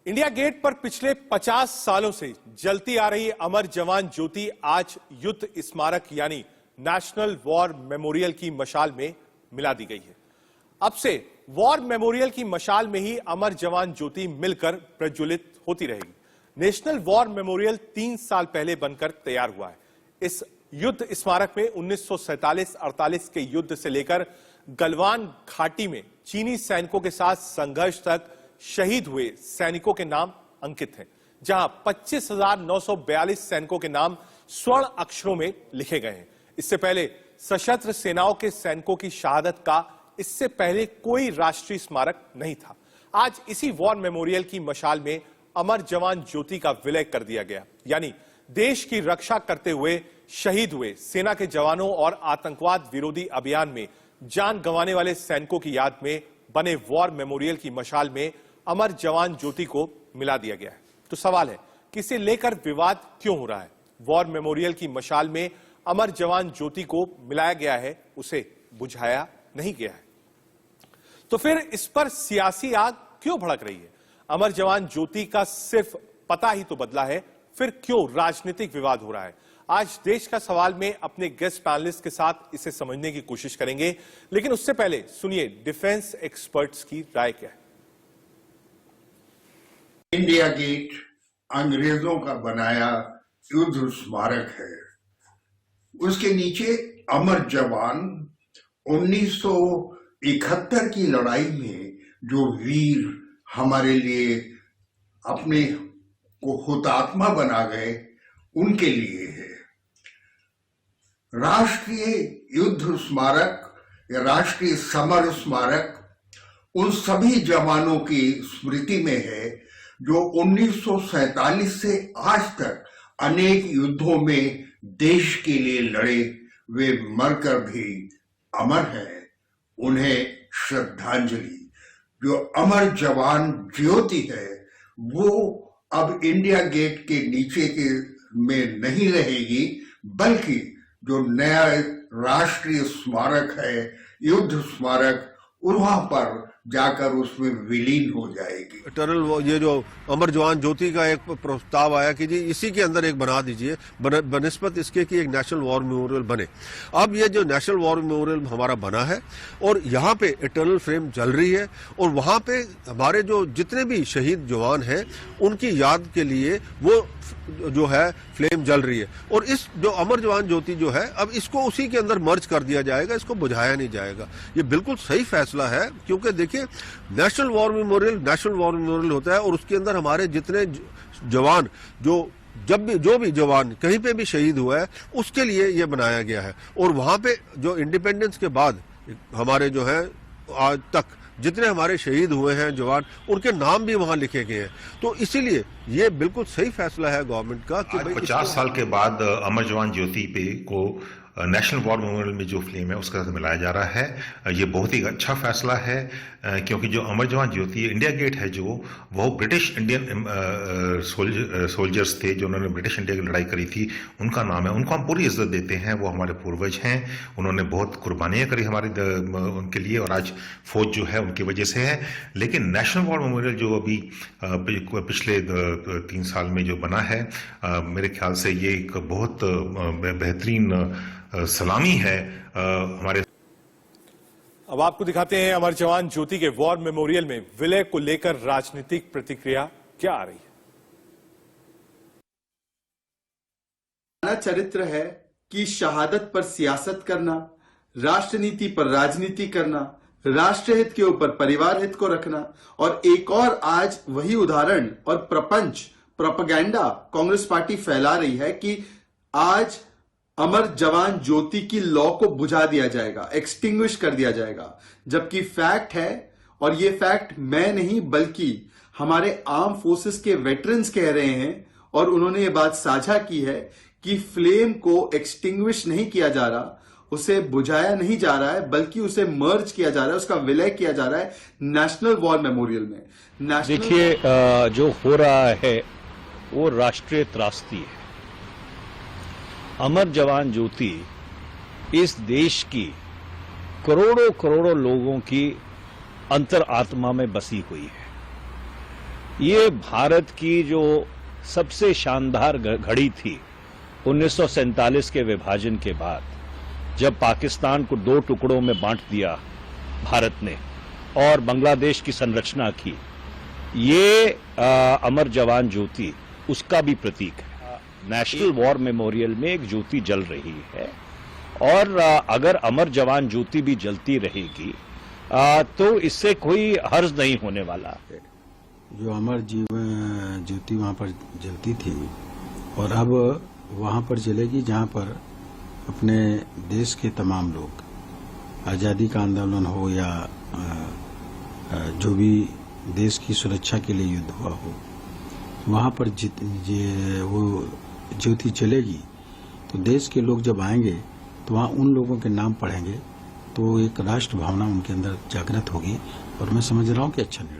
India gate पर पिछले 50 सालों से जलती आ रही अमर जवान ज्योति आज युद्ध स्मारक यानी नेशनल वॉर मेमोरियल की मशाल में मिला दी गई है। अब से वॉर मेमोरियल की मशाल में ही अमर जवान ज्योति मिलकर प्रज्वलित होती रहेगी। नेशनल वॉर मेमोरियल 3 साल पहले बनकर तैयार हुआ है। इस युद्ध स्मारक में 1947-48 के युद्ध से लेकर गलवान घाटी में चीनी सैनिकों के साथ संघर्ष तक शहीद हुए सैनिकों के नाम अंकित हैं, जहां 25,942 सैनिकों के नाम स्वर्ण अक्षरों में लिखे गए हैं। इससे पहले सशस्त्र सेनाओं के सैनिकों की शहादत का इससे पहले कोई राष्ट्रीय स्मारक नहीं था। आज इसी वॉर मेमोरियल की मशाल में अमर जवान ज्योति का विलय कर दिया गया, यानी देश की रक्षा करते हुए शहीद हुए सेना के जवानों और आतंकवाद विरोधी अभियान में जान गंवाने वाले सैनिकों की याद में बने वॉर मेमोरियल की मशाल में अमर जवान ज्योति को मिला दिया गया है। तो सवाल है कि इसे लेकर विवाद क्यों हो रहा है? वॉर मेमोरियल की मशाल में अमर जवान ज्योति को मिलाया गया है, उसे बुझाया नहीं गया है। तो फिर इस पर सियासी आग क्यों भड़क रही है? अमर जवान ज्योति का सिर्फ पता ही तो बदला है, फिर क्यों राजनीतिक विवाद हो रहा है? आज देश का सवाल में अपने गेस्ट पैनलिस्ट के साथ इसे समझने की कोशिश करेंगे, लेकिन उससे पहले सुनिए डिफेंस एक्सपर्ट्स की राय क्या है। इंडिया गेट अंग्रेजों का बनाया युद्ध स्मारक है। उसके नीचे अमर जवान 1971 की लड़ाई में जो वीर हमारे लिए अपने को हुतात्मा बना गए, उनके लिए है। राष्ट्रीय युद्ध स्मारक या राष्ट्रीय समर स्मारक उन सभी जवानों की स्मृति में है जो 1947 से आज तक अनेक युद्धों में देश के लिए लड़े। वे मरकर भी अमर हैं। उन्हें श्रद्धांजलि। जो अमर जवान ज्योति है वो अब इंडिया गेट के नीचे के में नहीं रहेगी, बल्कि जो नया राष्ट्रीय स्मारक है, युद्ध स्मारक, वहां पर जाकर उसमें विलीन हो जाएगी। इटर्नल ये जो अमर जवान ज्योति का एक प्रस्ताव आया कि जी इसी के अंदर एक बना दीजिए बनिस्बत इसके कि एक नेशनल वॉर मेमोरियल बने। अब ये जो नेशनल वॉर मेमोरियल हमारा बना है और यहाँ पे इटर्नल फ्लेम जल रही है और वहाँ पे हमारे जो जितने भी शहीद जवान हैं उनकी याद के लिए वो जो है फ्लेम जल रही है। और इस जो अमर जवान ज्योति जो है अब इसको उसी के अंदर मर्ज कर दिया जाएगा, इसको बुझाया नहीं जाएगा। ये बिल्कुल सही फैसला है, क्योंकि देखिए नेशनल वॉर मेमोरियल होता है और उसके अंदर हमारे जितने जवान जो भी जवान कहीं पे भी शहीद हुआ है उसके लिए ये बनाया गया है। और वहां पे जो इंडिपेंडेंस के बाद हमारे जो है आज तक जितने हमारे शहीद हुए हैं जवान, उनके नाम भी वहां लिखे गए हैं। तो इसीलिए ये बिल्कुल सही फैसला है गवर्नमेंट का कि 50 साल के बाद अमर जवान ज्योति पे को नेशनल वॉर मेमोरियल में जो फ्लेम है उसका मिलाया जा रहा है। ये बहुत ही अच्छा फैसला है, क्योंकि जो अमर जवान ज्योति इंडिया गेट है जो वो ब्रिटिश इंडियन सोल्जर्स थे जो उन्होंने ब्रिटिश इंडिया की लड़ाई करी थी, उनका नाम है। उनको हम पूरी इज्जत देते हैं, वो हमारे पूर्वज हैं। उन्होंने बहुत कुर्बानियां करी हमारे उनके लिए और आज फौज जो है उनकी वजह से है। लेकिन नेशनल वॉर मेमोरियल जो अभी पिछले 3 साल में जो बना है, मेरे ख्याल से ये एक बहुत बेहतरीन सलामी है हमारे। अब आपको दिखाते हैं अमर जवान ज्योति के वॉर मेमोरियल में विलय को लेकर राजनीतिक प्रतिक्रिया क्या आ रही है। चरित्र है कि शहादत पर सियासत करना, राष्ट्रनीति पर राजनीति करना, राष्ट्रहित के ऊपर परिवार हित को रखना, और एक और आज वही उदाहरण और प्रपंच प्रोपेगेंडा कांग्रेस पार्टी फैला रही है कि आज अमर जवान ज्योति की लॉ को बुझा दिया जाएगा, एक्सटिंग्विश कर दिया जाएगा। जबकि फैक्ट है, और ये फैक्ट मैं नहीं बल्कि हमारे आर्म फोर्सेस के वेटरन्स कह रहे हैं और उन्होंने ये बात साझा की है कि फ्लेम को एक्सटिंग्विश नहीं किया जा रहा, उसे बुझाया नहीं जा रहा है, बल्कि उसे मर्ज किया जा रहा है, उसका विलय किया जा रहा है नेशनल वॉर मेमोरियल में। देखिए जो हो रहा है वो राष्ट्रीय त्रासदी है। अमर जवान ज्योति इस देश की करोड़ों करोड़ों लोगों की अंतर आत्मा में बसी हुई है। ये भारत की जो सबसे शानदार घड़ी थी 1947 के विभाजन के बाद, जब पाकिस्तान को 2 टुकड़ों में बांट दिया भारत ने और बांग्लादेश की संरचना की, ये अमर जवान ज्योति उसका भी प्रतीक है। नेशनल वॉर मेमोरियल में एक ज्योति जल रही है और अगर अमर जवान ज्योति भी जलती रहेगी तो इससे कोई हर्ज नहीं होने वाला है। जो अमर जीवन ज्योति वहाँ पर जलती थी और अब वहाँ पर जलेगी जहाँ पर अपने देश के तमाम लोग, आज़ादी का आंदोलन हो या जो भी देश की सुरक्षा के लिए युद्ध हुआ हो, वहाँ पर वो ज्योति जलेगी तो देश के लोग जब आएंगे तो वहाँ उन लोगों के नाम पढ़ेंगे तो एक राष्ट्र भावना उनके अंदर जागृत होगी और मैं समझ रहा हूँ कि अच्छा निर्णय।